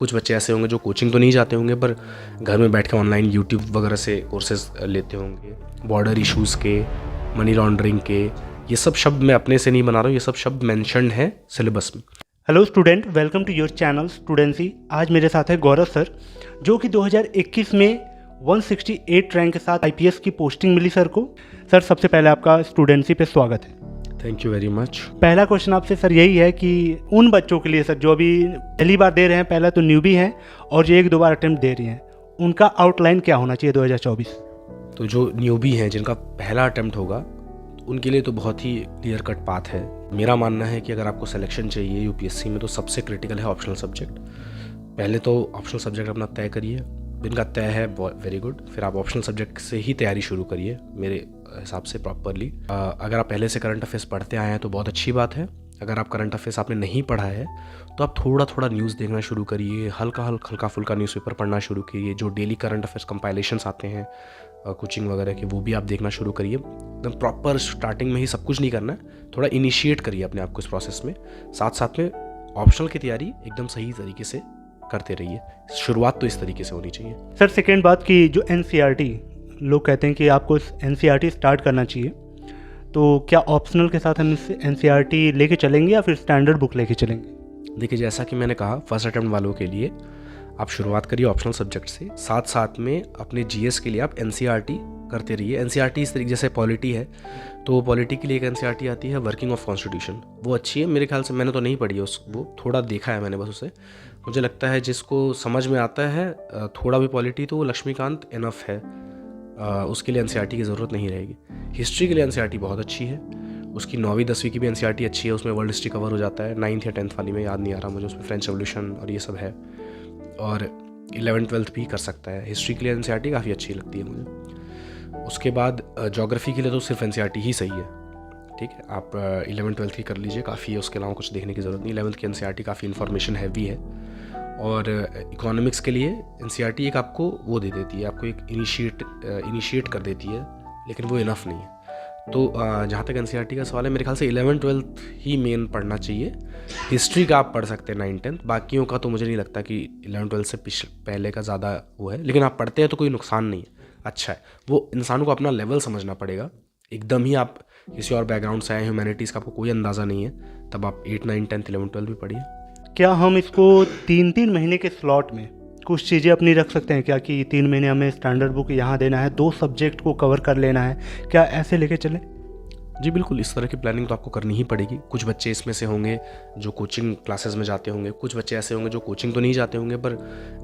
कुछ बच्चे ऐसे होंगे जो कोचिंग तो नहीं जाते होंगे पर घर में बैठ के ऑनलाइन यूट्यूब वगैरह से कोर्सेज लेते होंगे। बॉर्डर इश्यूज़ के, मनी लॉन्ड्रिंग के, ये सब शब्द मैं अपने से नहीं बना रहा हूँ, ये सब शब्द मेंशन्ड है सिलेबस में। Hello student, welcome to your channel studency. आज मेरे साथ है गौरव सर, जो कि 2021 में 168 रैंक के साथ आईपीएस की पोस्टिंग मिली सर को। सर, सबसे पहले आपका स्टूडेंसी पे स्वागत है। Thank you very much. पहला क्वेश्चन आपसे सर यही है कि उन बच्चों के लिए सर जो अभी पहली बार दे रहे हैं, पहला तो न्यूबी हैं और जो एक दो बार अटेम्प्ट दे रही हैं, उनका आउटलाइन क्या होना चाहिए 2024? तो जो न्यूबी हैं जिनका पहला अटेम्प्ट होगा उनके लिए तो बहुत ही क्लियर कट पाथ है। मेरा मानना है कि अगर आपको सिलेक्शन चाहिए यूपीएससी में तो सबसे क्रिटिकल है ऑप्शनल सब्जेक्ट। पहले तो ऑप्शनल सब्जेक्ट अपना तय करिए, जिनका तय है वेरी गुड, फिर आप ऑप्शनल सब्जेक्ट से ही तैयारी शुरू करिए मेरे हिसाब से प्रॉपरली। अगर आप पहले से करंट अफेयर्स पढ़ते आए हैं तो बहुत अच्छी बात है। अगर आप करंट अफेयर्स आपने नहीं पढ़ा है तो आप थोड़ा थोड़ा न्यूज़ देखना शुरू करिए, हल्का फुल्का न्यूज़पेपर पढ़ना शुरू करिए। जो डेली करंट अफेयर्स कंपाइलेशंस आते हैं कोचिंग वगैरह के, वो भी आप देखना शुरू करिए। एकदम प्रॉपर स्टार्टिंग में ही सब कुछ नहीं करना है, थोड़ा इनिशिएट करिए अपने आप को इस प्रोसेस में। साथ साथ में ऑप्शनल की तैयारी एकदम सही तरीके से करते रहिए। शुरुआत तो इस तरीके से होनी चाहिए। सर, सेकेंड बात कि जो एनसीईआरटी, लोग कहते हैं कि आपको एनसीईआरटी स्टार्ट करना चाहिए, तो क्या ऑप्शनल के साथ हम एनसीईआरटी लेके चलेंगे या फिर स्टैंडर्ड बुक लेके चलेंगे? देखिए, जैसा कि मैंने कहा, फर्स्ट अटेम्प्ट वालों के लिए आप शुरुआत करिए ऑप्शनल सब्जेक्ट से। साथ साथ में अपने जीएस के लिए आप एनसीईआरटी करते रहिए। एनसीईआरटी इस तरीके, जैसे पॉलिटी है तो पॉलिटी के लिए एक एनसीईआरटी आती है वर्किंग ऑफ कॉन्स्टिट्यूशन, वो अच्छी है मेरे ख्याल से। मैंने तो नहीं पढ़ी है वो थोड़ा देखा है मैंने बस उसे। मुझे लगता है जिसको समझ में आता है थोड़ा भी पॉलिटी, तो वो लक्ष्मीकांत इनफ है, उसके लिए एनसीईआरटी की ज़रूरत नहीं रहेगी। हिस्ट्री के लिए एनसीईआरटी बहुत अच्छी है, उसकी 9वीं 10वीं की भी एनसीईआरटी अच्छी है, उसमें वर्ल्ड हिस्ट्री कवर हो जाता है। 9th या 10th वाली में याद नहीं आ रहा मुझे, उसमें फ्रेंच रेवोल्यूशन और ये सब है। और 11th 12th भी कर सकता है। हिस्ट्री के लिए एनसीईआरटी काफ़ी अच्छी लगती है मुझे। उसके बाद ज्योग्राफी के लिए तो सिर्फ एनसीईआरटी ही सही है, ठीक है। आप 11th 12th की कर लीजिए, काफ़ी है, उसके अलावा कुछ देखने की ज़रूरत नहीं। 11th की एनसीईआरटी काफ़ी इन्फॉर्मेशन हैवी है। और इकोनॉमिक्स के लिए एनसीईआरटी एक आपको वो दे देती है, आपको एक इनिशिएट कर देती है, लेकिन वो इनफ नहीं है। तो जहाँ तक एनसीईआरटी का सवाल है, मेरे ख्याल से 11th 12th ही मेन पढ़ना चाहिए। हिस्ट्री का आप पढ़ सकते हैं 9th 10th, बाकियों का तो मुझे नहीं लगता कि 11th 12th से पहले का ज़्यादा वो है, लेकिन आप पढ़ते हैं तो कोई नुकसान नहीं है, अच्छा है। वो इंसानों को अपना लेवल समझना पड़ेगा। एकदम ही आप किसी और बैकग्राउंड से आए, ह्यूमैनिटीज़ का आपको कोई अंदाज़ा नहीं है, तब आप 8 9 10 11 12 भी पढ़िए। क्या हम इसको 3-3 महीने के स्लॉट में कुछ चीज़ें अपनी रख सकते हैं क्या, कि 3 महीने हमें स्टैंडर्ड बुक यहाँ देना है, 2 सब्जेक्ट को कवर कर लेना है, क्या ऐसे लेके चले? जी बिल्कुल, इस तरह की प्लानिंग तो आपको करनी ही पड़ेगी। कुछ बच्चे इसमें से होंगे जो कोचिंग क्लासेस में जाते होंगे, कुछ बच्चे ऐसे होंगे जो कोचिंग तो नहीं जाते होंगे पर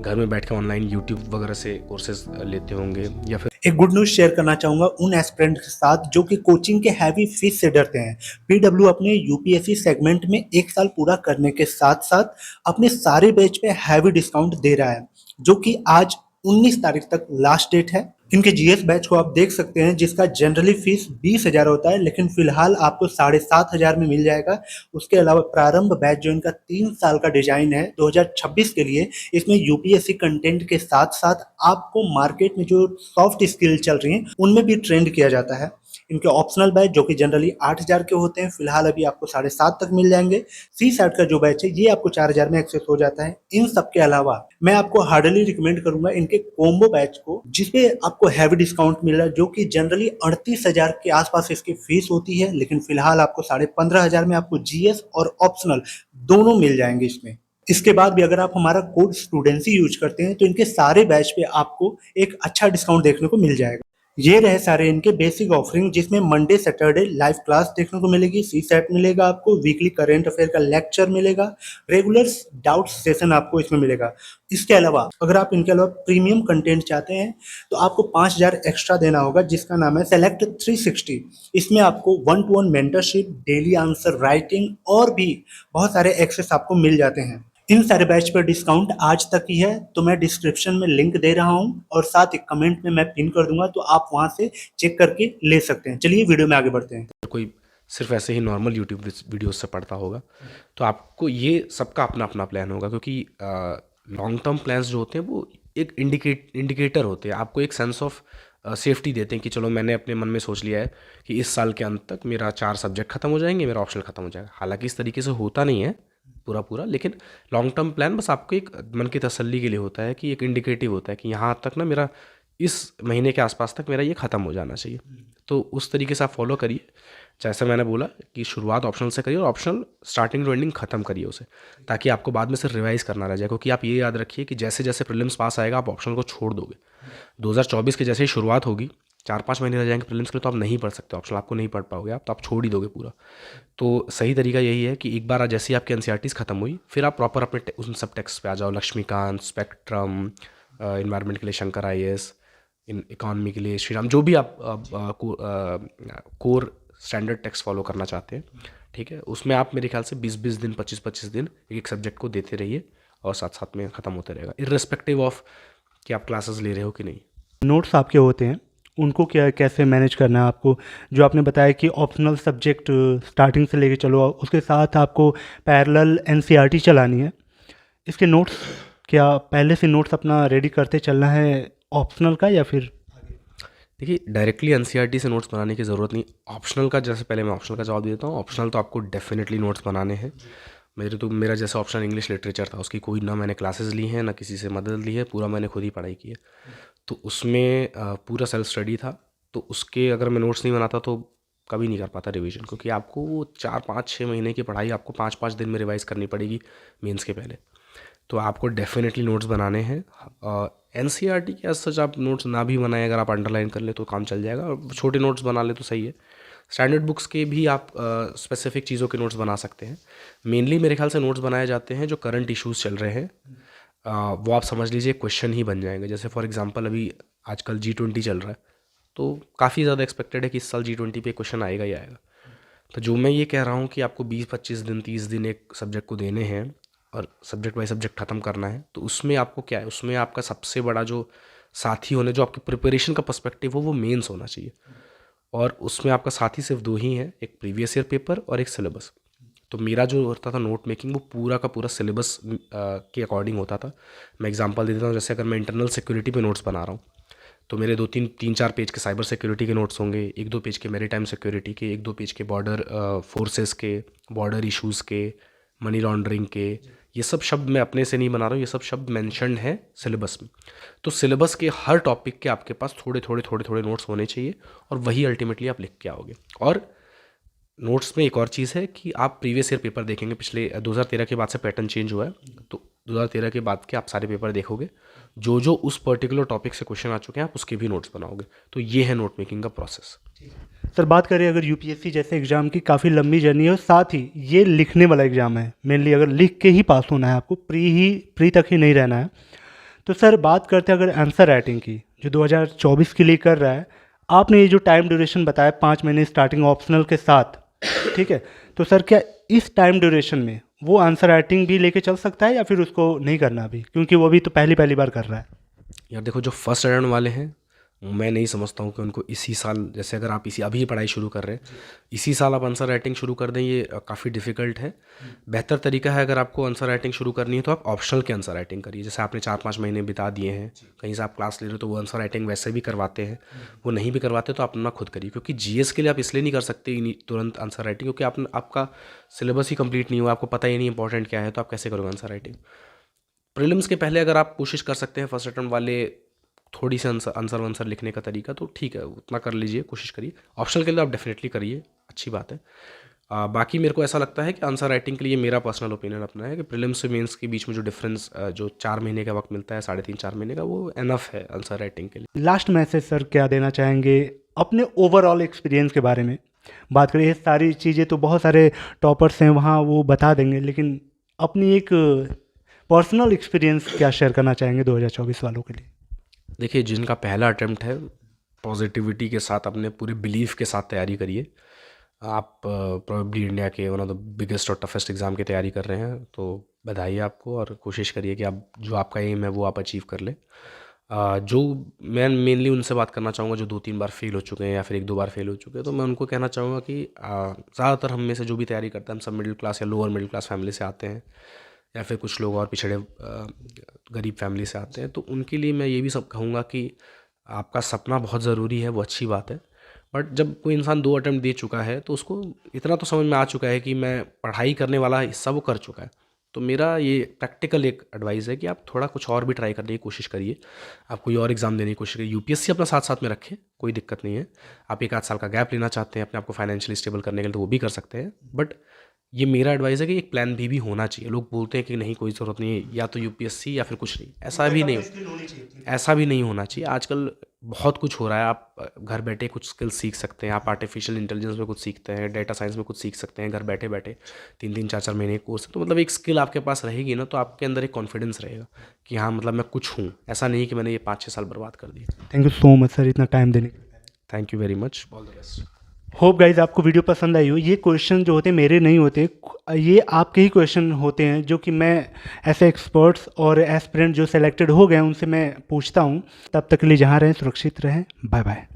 घर में बैठ के ऑनलाइन यूट्यूब वगैरह से कोर्सेज लेते होंगे। या फिर एक गुड न्यूज शेयर करना चाहूंगा उन एस्पिरेंट के साथ जो कि कोचिंग के हैवी फीस से डरते हैं। पीडब्ल्यू अपने यूपीएससी सेगमेंट में 1 साल पूरा करने के साथ साथ अपने सारे बैच पे हैवी डिस्काउंट दे रहा है, जो कि आज 19 तारीख तक लास्ट डेट है। इनके जीएस बैच को आप देख सकते हैं, जिसका जनरली फीस 20,000 होता है, लेकिन फिलहाल आपको 7,500 में मिल जाएगा। उसके अलावा प्रारंभ बैच जो इनका 3 साल का डिजाइन है 2026 के लिए, इसमें यूपीएससी कंटेंट के साथ साथ आपको मार्केट में जो सॉफ्ट स्किल चल रही हैं उनमें भी ट्रेंड किया जाता है। इनके ऑप्शनल बैच जो कि जनरली 8,000 के होते हैं, फिलहाल अभी आपको 7,500 तक मिल जाएंगे। सी सैट का जो बैच है ये आपको 4,000 में एक्सेस हो जाता है। इन सब के अलावा मैं आपको हार्डली रिकमेंड करूंगा इनके कॉम्बो बैच को, जिसपे आपको हैवी डिस्काउंट मिल रहा है, जो कि जनरली 38,000 के आसपास इसकी फीस होती है, लेकिन फिलहाल आपको 15,500 में आपको जीएस और ऑप्शनल दोनों मिल जाएंगे इसमें। इसके बाद भी अगर आप हमारा कोड स्टूडेंसी यूज करते हैं तो इनके सारे बैच पे आपको एक अच्छा डिस्काउंट देखने को मिल जाएगा। ये रहे सारे इनके बेसिक ऑफरिंग, जिसमें मंडे सैटरडे लाइव क्लास देखने को मिलेगी, सी सेट मिलेगा आपको, वीकली करेंट अफेयर का लेक्चर मिलेगा, रेगुलर डाउट सेशन आपको इसमें मिलेगा। इसके अलावा अगर आप इनके अलावा प्रीमियम कंटेंट चाहते हैं तो आपको 5,000 एक्स्ट्रा देना होगा, जिसका नाम है सेलेक्ट 360। इसमें आपको 1-to-1 mentorship, daily answer writing और भी बहुत सारे एक्सेस आपको मिल जाते हैं। इन सारे बैच पर डिस्काउंट आज तक ही है, तो मैं डिस्क्रिप्शन में लिंक दे रहा हूं और साथ ही कमेंट में मैं पिन कर दूंगा, तो आप वहां से चेक करके ले सकते हैं। चलिए वीडियो में आगे बढ़ते हैं। कोई सिर्फ ऐसे ही नॉर्मल यूट्यूब वीडियोस से पढ़ता होगा तो आपको ये सबका अपना अपना प्लान होगा, क्योंकि लॉन्ग टर्म प्लान्स जो होते हैं वो एक इंडिकेटर होते हैं, आपको एक सेंस ऑफ सेफ्टी देते हैं कि चलो मैंने अपने मन में सोच लिया है कि इस साल के अंत तक मेरा 4 सब्जेक्ट खत्म हो जाएंगे, मेरा ऑप्शनल खत्म हो जाएगा। हालांकि इस तरीके से होता नहीं है, पूरा पूरा, लेकिन लॉन्ग टर्म प्लान बस आपको एक मन की तसल्ली के लिए होता है कि एक इंडिकेटिव होता है कि यहाँ तक ना मेरा इस महीने के आसपास तक मेरा ये ख़त्म हो जाना चाहिए। तो उस तरीके से आप फॉलो करिए। जैसे मैंने बोला कि शुरुआत ऑप्शनल से करिए और ऑप्शनल स्टार्टिंग टू एंडिंग ख़त्म करिए उसे, ताकि आपको बाद में सिर्फ रिवाइज करना रह जाए। क्योंकि आप ये याद रखिए कि जैसे जैसे प्रीलिम्स पास आएगा आप ऑप्शनल को छोड़ दोगे। 2024 के जैसे ही शुरुआत होगी, 4-5 महीने रह जाएंगे प्रीलिम्स के लिए, तो आप नहीं पढ़ सकते ऑप्शनल, आपको नहीं पढ़ पाओगे आप, तो आप छोड़ ही दोगे पूरा। तो सही तरीका यही है कि एक बार जैसे ही आपकी एनसीईआरटीज़ खत्म हुई, फिर आप प्रॉपर अपने उन सब टेक्स्ट पे आ जाओ। लक्ष्मीकांत, स्पेक्ट्रम, इन्वायरमेंट के लिए शंकर आईएएस, इन इकॉनमी के लिए श्रीराम, जो भी आप कोर स्टैंडर्ड टेक्स्ट फॉलो करना चाहते हैं, ठीक है, उसमें आप मेरे ख्याल से 20-20 दिन, 25-25 दिन एक सब्जेक्ट को देते रहिए और साथ साथ में ख़त्म होते रहेगा, इर्रेस्पेक्टिव ऑफ कि आप क्लासेस ले रहे हो कि नहीं। नोट्स आपके होते हैं, उनको क्या कैसे मैनेज करना है आपको? जो आपने बताया कि ऑप्शनल सब्जेक्ट स्टार्टिंग से लेके चलो, उसके साथ आपको पैरेलल एनसीईआरटी चलानी है। इसके नोट्स क्या पहले से नोट्स अपना रेडी करते चलना है ऑप्शनल का, या फिर? देखिए, डायरेक्टली एनसीईआरटी से नोट्स बनाने की ज़रूरत नहीं। ऑप्शनल का, जैसे पहले मैं ऑप्शनल का जवाब देता हूँ, ऑप्शनल तो आपको डेफिनेटली नोट्स बनाने हैं। मेरा जैसा ऑप्शनल इंग्लिश लिटरेचर था, उसकी कोई ना मैंने क्लासेस ली हैं ना किसी से मदद ली है, पूरा मैंने खुद ही पढ़ाई की है। तो उसमें पूरा सेल्फ स्टडी था, तो उसके अगर मैं नोट्स नहीं बनाता तो कभी नहीं कर पाता रिवीजन, क्योंकि आपको वो 4-5-6 महीने की पढ़ाई आपको 5-5 दिन में रिवाइज़ करनी पड़ेगी मेंस के पहले। तो आपको डेफिनेटली नोट्स बनाने हैं। एनसीईआरटी के एज सच आप नोट्स ना भी बनाएं, अगर आप अंडरलाइन कर ले तो काम चल जाएगा, और छोटे नोट्स बना ले तो सही है। स्टैंडर्ड बुक्स के भी आप स्पेसिफिक चीज़ों के नोट्स बना सकते हैं। मेनली मेरे ख्याल से नोट्स बनाए जाते हैं जो करंट इश्यूज़ चल रहे हैं, वो आप समझ लीजिए क्वेश्चन ही बन जाएंगे। जैसे फॉर एग्जांपल अभी आजकल G20 चल रहा है, तो काफ़ी ज़्यादा एक्सपेक्टेड है कि इस साल G20 पे क्वेश्चन आएगा ही आएगा। तो जो मैं ये कह रहा हूँ कि आपको 20-25 दिन, 30 दिन एक सब्जेक्ट को देने हैं और सब्जेक्ट बाई सब्जेक्ट ख़त्म करना है, तो उसमें आपको क्या है, उसमें आपका सबसे बड़ा जो साथी होने, जो आपके प्रिपरेशन का पर्सपेक्टिव हो, वो मेंस होना चाहिए। और उसमें आपका साथी सिर्फ 2 ही हैं, एक प्रीवियस ईयर पेपर और एक सिलेबस। तो मेरा जो होता था नोट मेकिंग, वो पूरा का पूरा सिलेबस के अकॉर्डिंग होता था। मैं एग्जांपल दे देता हूँ, जैसे अगर मैं इंटरनल सिक्योरिटी पे नोट्स बना रहा हूँ, तो मेरे 3-4 पेज के साइबर सिक्योरिटी के नोट्स होंगे, 1-2 पेज के मैरीटाइम सिक्योरिटी के, 1-2 पेज के बॉर्डर फोर्सेस के, बॉर्डर इश्यूज़ के, मनी लॉन्ड्रिंग के। ये सब शब्द मैं अपने से नहीं बना रहा हूँ, ये सब शब्द मेंशन्ड है सिलेबस में। तो सिलेबस के हर टॉपिक के आपके पास थोड़े थोड़े नोट्स होने चाहिए, और वही अल्टीमेटली आप लिख के आओगे। और नोट्स में एक और चीज़ है कि आप प्रीवियस ईयर पेपर देखेंगे, पिछले 2013 के बाद से पैटर्न चेंज हुआ है, तो 2013 के बाद के आप सारे पेपर देखोगे, जो जो उस पर्टिकुलर टॉपिक से क्वेश्चन आ चुके हैं आप उसके भी नोट्स बनाओगे। तो ये है नोट मेकिंग का प्रोसेस। सर, बात करें अगर यूपीएससी जैसे एग्ज़ाम की काफ़ी लंबी जर्नी है, और साथ ही ये लिखने वाला एग्ज़ाम है, मेनली अगर लिख के ही पास होना है आपको, प्री तक ही नहीं रहना है, तो सर बात करते हैं अगर आंसर राइटिंग की, जो 2024 के लिए कर रहा है। आपने ये जो टाइम ड्यूरेशन बताया 5 महीने स्टार्टिंग ऑप्शनल के साथ, ठीक है, तो सर क्या इस टाइम ड्यूरेशन में वो आंसर राइटिंग भी लेके चल सकता है, या फिर उसको नहीं करना अभी, क्योंकि वो भी तो पहली बार कर रहा है? यार देखो, जो फर्स्ट अटेम्प्ट वाले हैं, मैं नहीं समझता हूँ कि उनको इसी साल, जैसे अगर आप अभी ही पढ़ाई शुरू कर रहे हैं, इसी साल आप आंसर राइटिंग शुरू कर दें, ये काफ़ी डिफिकल्ट है। बेहतर तरीका है, अगर आपको आंसर राइटिंग शुरू करनी है तो आप ऑप्शनल के आंसर राइटिंग करिए। जैसे आपने 4-5 महीने बिता दिए हैं, कहीं से आप क्लास ले रहे हो, तो वो आंसर राइटिंग वैसे भी करवाते हैं। वो नहीं भी करवाते तो आप अपना खुद करिए, क्योंकि जीएस के लिए आप इसलिए नहीं कर सकते तुरंत आंसर राइटिंग, क्योंकि आपका सिलेबस ही कंप्लीट नहीं हुआ, आपको पता ही नहीं इंपॉर्टेंट क्या है, तो आप कैसे करोगे आंसर राइटिंग। प्रीलिम्स के पहले अगर आप कोशिश कर सकते हैं फर्स्ट अटेम्प्ट वाले थोड़ी सी आंसर लिखने का तरीका, तो ठीक है, उतना कर लीजिए, कोशिश करिए। ऑप्शनल के लिए आप डेफिनेटली करिए, अच्छी बात है। बाकी मेरे को ऐसा लगता है कि आंसर राइटिंग के लिए मेरा पर्सनल ओपिनियन अपना है कि प्रीलिम्स से मेंस के बीच में जो डिफरेंस, जो 4 महीने का वक्त मिलता है, 3.5-4 महीने का, वो एनफ है आंसर राइटिंग के लिए। लास्ट मैसेज सर क्या देना चाहेंगे अपने ओवरऑल एक्सपीरियंस के बारे में? बात करें, ये सारी चीज़ें तो बहुत सारे टॉपर्स हैं वहाँ वो बता देंगे, लेकिन अपनी एक पर्सनल एक्सपीरियंस क्या शेयर करना चाहेंगे 2024 वालों के लिए? देखिए, जिनका पहला अटेम्प्ट है, पॉजिटिविटी के साथ, अपने पूरे बिलीफ के साथ तैयारी करिए। आप प्रोबेबली इंडिया के वन ऑफ द बिगेस्ट और टफेस्ट एग्ज़ाम की तैयारी कर रहे हैं, तो बधाई आपको, और कोशिश करिए कि आप जो आपका एम है वो आप अचीव कर लें। जो मैं मेनली उनसे बात करना चाहूँगा जो 2-3 बार फेल हो चुके हैं या फिर 1-2 बार फेल हो चुके हैं, तो मैं उनको कहना चाहूँगा कि ज़्यादातर हम में से जो भी तैयारी करते हैं, हम सब मिडिल क्लास या लोअर मिडिल क्लास फैमिली से आते हैं, या फिर कुछ लोग और पिछड़े गरीब फैमिली से आते हैं। तो उनके लिए मैं ये भी सब कहूँगा कि आपका सपना बहुत ज़रूरी है, वो अच्छी बात है, बट जब कोई इंसान 2 अटेम्प्ट दे चुका है तो उसको इतना तो समझ में आ चुका है कि मैं पढ़ाई करने वाला हिस्सा वो कर चुका है, तो मेरा ये प्रैक्टिकल एक एडवाइस है कि आप थोड़ा कुछ और भी ट्राई करने की कोशिश करिए, आप कोई और एग्ज़ाम देने की कोशिश करिए। यूपीएससी अपना साथ साथ में रखें, कोई दिक्कत नहीं है। आप 1 आध साल का गैप लेना चाहते हैं अपने आप को फाइनेंशियली स्टेबल करने के लिए, तो वो भी कर सकते हैं। बट ये मेरा एडवाइस है कि एक प्लान भी होना चाहिए। लोग बोलते हैं कि नहीं कोई ज़रूरत नहीं है, या तो यूपीएससी या फिर कुछ नहीं, ऐसा भी नहीं होना चाहिए। आजकल बहुत कुछ हो रहा है, आप घर बैठे कुछ स्किल्स सीख सकते हैं, आप आर्टिफिशियल इंटेलिजेंस में कुछ सीखते हैं, डेटा साइंस में कुछ सीख सकते हैं घर बैठे बैठे। 3-3 4-4 महीने कोर्स, तो मतलब एक स्किल आपके पास रहेगी ना, तो आपके अंदर एक कॉन्फिडेंस रहेगा कि हाँ मतलब मैं कुछ हूँ, ऐसा नहीं कि मैंने ये 5-6 साल बर्बाद कर दिए। Thank you so much sir इतना टाइम देने के लिए। Thank you very much, all the best. Hope guys आपको वीडियो पसंद आई हो। ये क्वेश्चन जो होते हैं मेरे नहीं होते, ये आपके ही क्वेश्चन होते हैं जो कि मैं ऐसे एक्सपर्ट्स और एस्पिरेंट जो सेलेक्टेड हो गए हैं उनसे मैं पूछता हूँ। तब तक के लिए जहाँ रहें सुरक्षित रहें, बाय बाय।